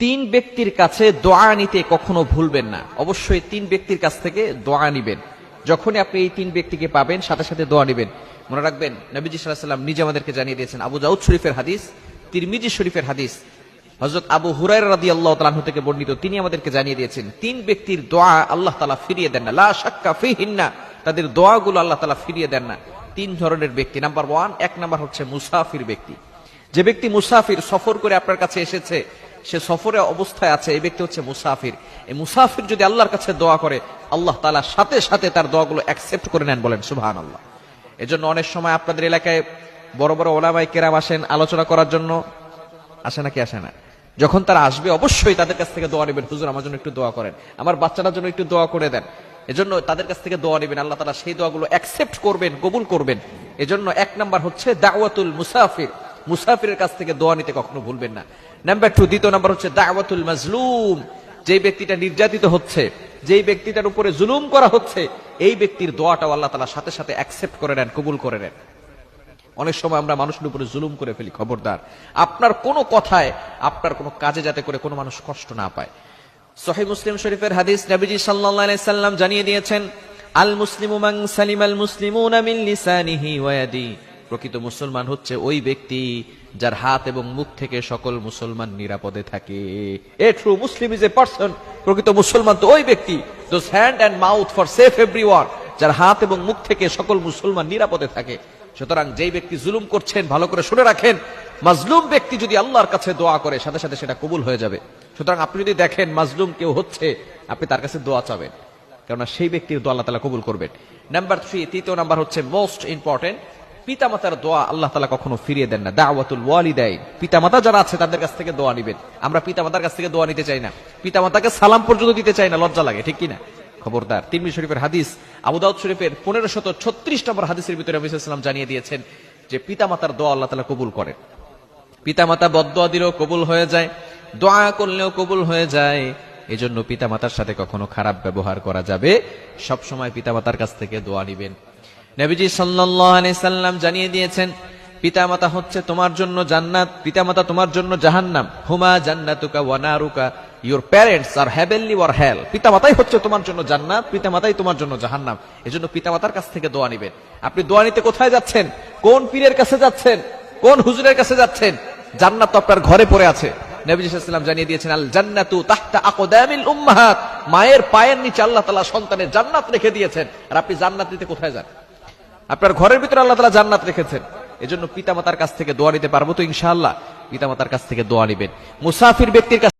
তিন ব্যক্তির কাছে দোয়া নিতে কখনো ভুলবেন না। অবশ্যই তিন ব্যক্তির কাছ থেকে দোয়া নিবেন। যখনই আপনি এই তিন ব্যক্তিকে পাবেন সাথে সাথে দোয়া নিবেন। মনে রাখবেন, নবীজি সাল্লাল্লাহু আলাইহি ওয়াসাল্লাম নিজে আমাদেরকে জানিয়ে দিয়েছেন। আবু দাউদ শরীফের হাদিস, তিরমিজি শরীফের হাদিস, হযরত আবু হুরায়রা রাদিয়াল্লাহু তাআলা আনহু থেকে বর্ণিত, তিনি আমাদেরকে জানিয়ে দিয়েছেন তিন ব্যক্তির দোয়া আল্লাহ তাআলা ফিরিয়ে দেন না। লা শাক্কা ফিহিন্না, তাদের দোয়াগুলো আল্লাহ তাআলা ফিরিয়ে দেন না। তিন ধরনের ব্যক্তি। নাম্বার 1, এক নাম্বার হচ্ছে মুসাফির ব্যক্তি। যে ব্যক্তি মুসাফির, সফর করে আপনার কাছে এসেছে, সে সফরে অবস্থায় আছে, এই ব্যক্তি হচ্ছে মুসাফির। এই মুসাফির যদি আল্লাহর কাছে দোয়া করে, আল্লাহ তাআলা সাথে সাথে তার দোয়াগুলো অ্যাকসেপ্ট করে নেন। বলেন সুবহানাল্লাহ। এজন্য অনেক সময় আপনাদের এলাকায় বড় বড় ওলামায়ে কেরাম আসেন আলোচনা করার জন্য, আসে নাকি আসে না? যখন তারা আসবে অবশ্যই তাদের কাছ থেকে দোয়া নেবেন। হুজুর আমার জন্য একটু দোয়া করেন, আমার বাচ্চাটার জন্য একটু দোয়া করে দেন। এজন্য তাদের কাছ থেকে দোয়া নেবেন, আল্লাহ তাআলা সেই দোয়াগুলো অ্যাকসেপ্ট করবেন, কবুল করবেন। এজন্য এক নাম্বার হচ্ছে দাওয়াতুল মুসাফির। মুসাফিরের কাছ থেকে দোয়া নিতে কখনো ভুলবেন না। নাম্বার 2, দ্বিতীয় নাম্বার হচ্ছে দাওয়াতুল মাজলুম। যেই ব্যক্তিটা নির্যাতিত হচ্ছে, যেই ব্যক্তিটার উপরে জুলুম করা হচ্ছে, এই ব্যক্তির দোয়াটাও আল্লাহ তাআলা সাথে সাথে অ্যাকসেপ্ট করে নেন, কবুল করে নেন। অনেক সময় আমরা মানুষের উপরে জুলুম করে ফেলি। খবরদার, আপনার কোনো কথায়, আপনার কোনো কাজে যাতে করে কোনো মানুষ কষ্ট না পায়। সহিহ মুসলিম শরীফের হাদিস, নবীজি সাল্লাল্লাহু আলাইহি সাল্লাম জানিয়ে দিয়েছেন, আল মুসলিমু মান সালিমাল মুসলিমুনা মিন লিসানিহি ওয়া ইয়াদিহি। প্রকৃত মুসলমান হচ্ছে ওই ব্যক্তি যার হাত এবং মুখ থেকে সকল মুসলমান নিরাপদে থাকে। A true Muslim is a person. প্রকৃত মুসলমান তো ওই ব্যক্তি, those hand and mouth for safe everyone, যার হাত এবং মুখ থেকে সকল মুসলমান নিরাপদে থাকে। সুতরাং যেই ব্যক্তি জুলুম করছেন, ভালো করে শুনে রাখেন, মাজলুম ব্যক্তি যদি আল্লাহর কাছে দোয়া করে, সাথে সাথে সেটা কবুল হয়ে যাবে। সুতরাং আপনি যদি দেখেন মাজলুম কেউ হচ্ছে, আপনি তার কাছে দোয়া চাবেন, কেননা সেই ব্যক্তির দোয়া আল্লাহ তাআলা কবুল করবেন। নাম্বার 3, তৃতীয় নাম্বার হচ্ছে মোস্ট ইম্পর্টেন্ট, পিতামাতার দোয়া আল্লাহ তাআলা কখনো ফিরিয়ে দেন না। দাওয়াতুল ওয়ালিদাইন, পিতামাতা যারা আছে তাদের কাছ থেকে দোয়া নিবেন। আমরা পিতামাতার কাছ থেকে দোয়া নিতে চাই না, পিতামাতাকে সালাম পর্যন্ত দিতে চাই না, লজ্জা লাগে, ঠিক কিনা? খবরদার। তিরমিজি শরীফের হাদিস, আবু দাউদ শরীফের 1536 নম্বর হাদিসের ভিতরে নবী সাল্লাল্লাহু আলাইহি ওয়াসাল্লাম জানিয়ে দিয়েছেন যে পিতামাতার দোয়া আল্লাহ তাআলা কবুল করেন। পিতামাতা বদদোয়া দিলেও কবুল হয়ে যায়, দোয়া করলেও কবুল হয়ে যায়। এজন্য পিতামাতার সাথে কখনো খারাপ ব্যবহার করা যাবে। সব সময় পিতামাতার কাছ থেকে দোয়া নিবেন। নবীজি সাল্লাল্লাহু আলাইহি সাল্লাম জানিয়ে দিয়েছেন, পিতামাতা হচ্ছে তোমার জন্য জান্নাত, পিতামাতা তোমার জন্য জাহান্নাম। হুমা জান্নাতুকা ওয়া নারুকা, ইউর প্যারেন্টস আর হেভেনলি ওর হেল। পিতামাতাই হচ্ছে তোমার জন্য জান্নাত, পিতামাতাই তোমার জন্য জাহান্নাম। এজন্য পিতামাতার কাছ থেকে দোয়া নিবেন। আপনি দোয়া নিতে কোথায় যাচ্ছেন? কোন পীরের কাছে যাচ্ছেন? কোন হুজুরের কাছে যাচ্ছেন? জান্নাত তো আপনার ঘরে পড়ে আছে। নবী সাল্লাল্লাহু আলাইহি ওয়াসাল্লাম জানিয়ে দিয়েছেন, আল জান্নাতু তাহতা আকদামিল উম্মাহাত, মায়ের পায়ের নিচে আল্লাহ তাআলা সন্তানের জান্নাত রেখে দিয়েছেন। আর আপনি জান্নাত নিতে কোথায় যান? আপনার ঘরের ভিতরে আল্লাহ তাআলা জান্নাত রেখেছেন। এজন্য পিতামাতার কাছ থেকে দোয়া নিতে পারবো তো ইনশাআল্লাহ? পিতামাতার কাছ থেকে দোয়া নিবেন। মুসাফির ব্যক্তির কাছে